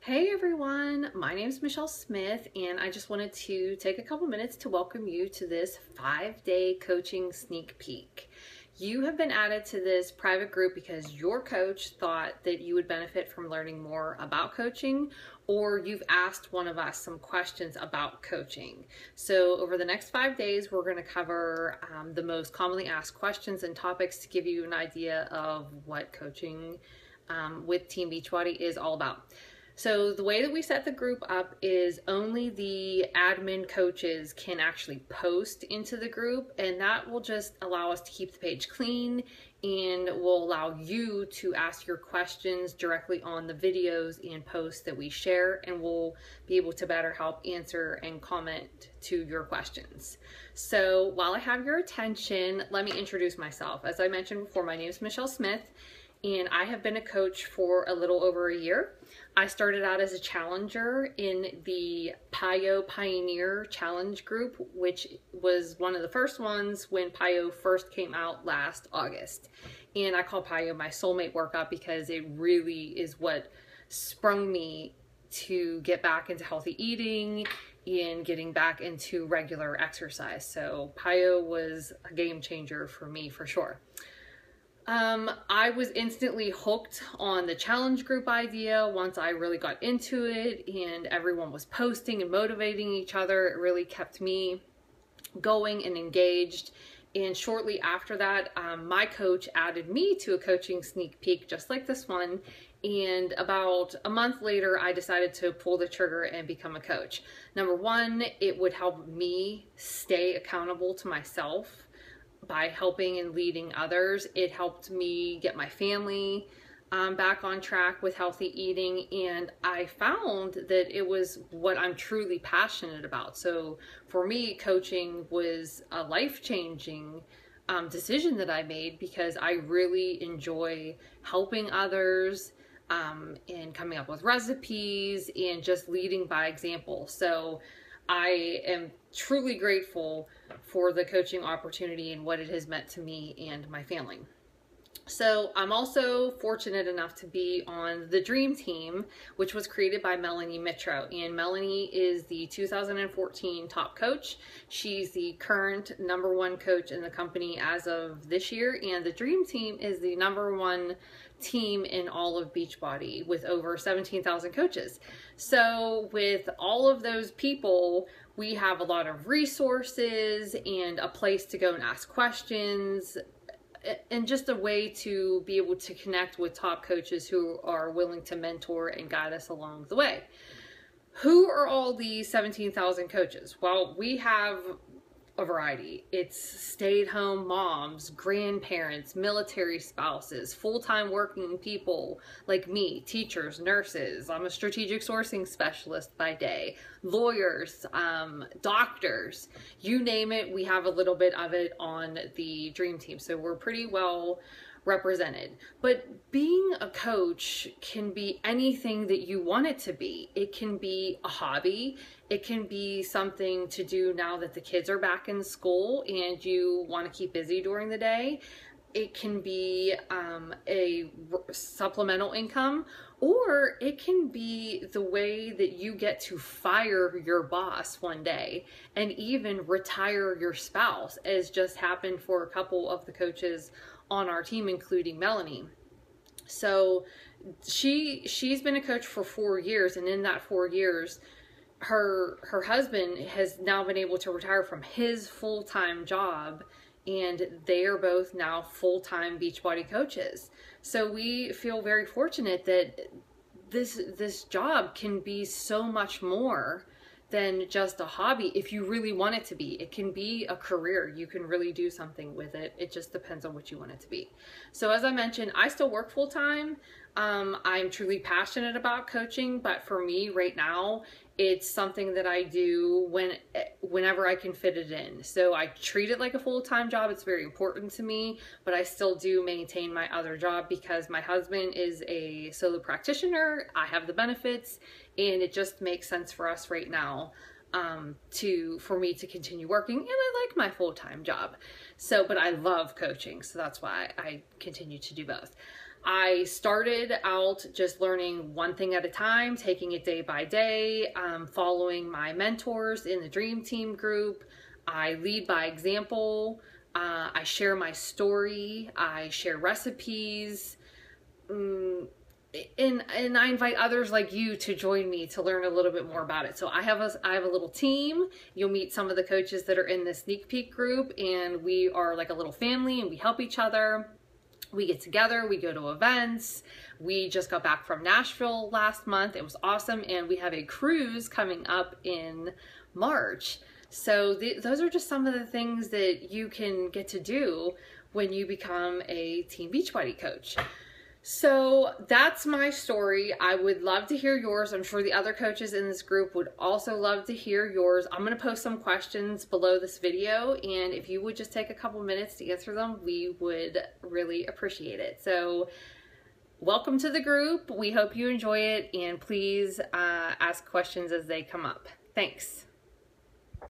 Hey everyone, my name is Michelle Smith and I just wanted to take a couple minutes to welcome you to this 5-day coaching sneak peek. You have been added to this private group because your coach thought that you would benefit from learning more about coaching, or you've asked one of us some questions about coaching. So over the next 5 days, we're going to cover the most commonly asked questions and topics to give you an idea of what coaching with Team Beachbody is all about. So the way that we set the group up is only the admin coaches can actually post into the group, and that will just allow us to keep the page clean and will allow you to ask your questions directly on the videos and posts that we share, and we'll be able to better help answer and comment to your questions. So while I have your attention, let me introduce myself. As I mentioned before, my name is Michelle Smith, and I have been a coach for a little over a year. I started out as a challenger in the PIO Pioneer Challenge group, which was one of the first ones when PIO first came out last August. And I call PIO my soulmate workout because it really is what sprung me to get back into healthy eating and getting back into regular exercise. So PIO was a game changer for me for sure. I was instantly hooked on the challenge group idea once I really got into it and everyone was posting and motivating each other. It really kept me going and engaged. And shortly after that, my coach added me to a coaching sneak peek just like this one. And about a month later, I decided to pull the trigger and become a coach. Number one, it would help me stay accountable to myself by helping and leading others. It helped me get my family back on track with healthy eating, and I found that it was what I'm truly passionate about. So for me, coaching was a life-changing decision that I made because I really enjoy helping others and coming up with recipes and just leading by example. So I am truly grateful for the coaching opportunity and what it has meant to me and my family. So I'm also fortunate enough to be on the Dream Team, which was created by Melanie Mitro. And Melanie is the 2014 top coach. She's the current #1 coach in the company as of this year. And the Dream Team is the #1 team in all of Beachbody with over 17,000 coaches. So with all of those people, we have a lot of resources and a place to go and ask questions, and just a way to be able to connect with top coaches who are willing to mentor and guide us along the way. Who are all these 17,000 coaches? Well, we have a variety. It's stay-at-home moms, grandparents, military spouses, full-time working people like me, teachers, nurses. I'm a strategic sourcing specialist by day, lawyers, doctors, you name it. We have a little bit of it on the Dream Team. So we're pretty well represented. But being a coach can be anything that you want it to be. It can be a hobby. It can be something to do now that the kids are back in school and you want to keep busy during the day. It can be a supplemental income, or it can be the way that you get to fire your boss one day and even retire your spouse, as just happened for a couple of the coaches on our team, including Melanie. So she's been a coach for 4 years, and in that 4 years, her husband has now been able to retire from his full-time job, and they are both now full-time Beachbody coaches. So we feel very fortunate that this job can be so much more than just a hobby. If you really want it to be, it can be a career. You can really do something with it. It just depends on what you want it to be. So as I mentioned, I still work full-time. I'm truly passionate about coaching, but for me right now, it's something that I do whenever I can fit it in. So I treat it like a full-time job. It's very important to me, but I still do maintain my other job because my husband is a solo practitioner. I have the benefits, and it just makes sense for us right now for me to continue working, and I like my full-time job. So, but I love coaching, so that's why I continue to do both. I started out just learning one thing at a time, taking it day by day, following my mentors in the Dream Team group. I lead by example. I share my story. I share recipes. And I invite others like you to join me to learn a little bit more about it. So I have a little team. You'll meet some of the coaches that are in the sneak peek group, and we are like a little family and we help each other. We get together, we go to events. We just got back from Nashville last month. It was awesome. And we have a cruise coming up in March. So those are just some of the things that you can get to do when you become a Team Beachbody coach. So that's my story. I would love to hear yours. I'm sure the other coaches in this group would also love to hear yours. I'm going to post some questions below this video, and if you would just take a couple minutes to answer them, we would really appreciate it. So welcome to the group. We hope you enjoy it, and please ask questions as they come up. Thanks.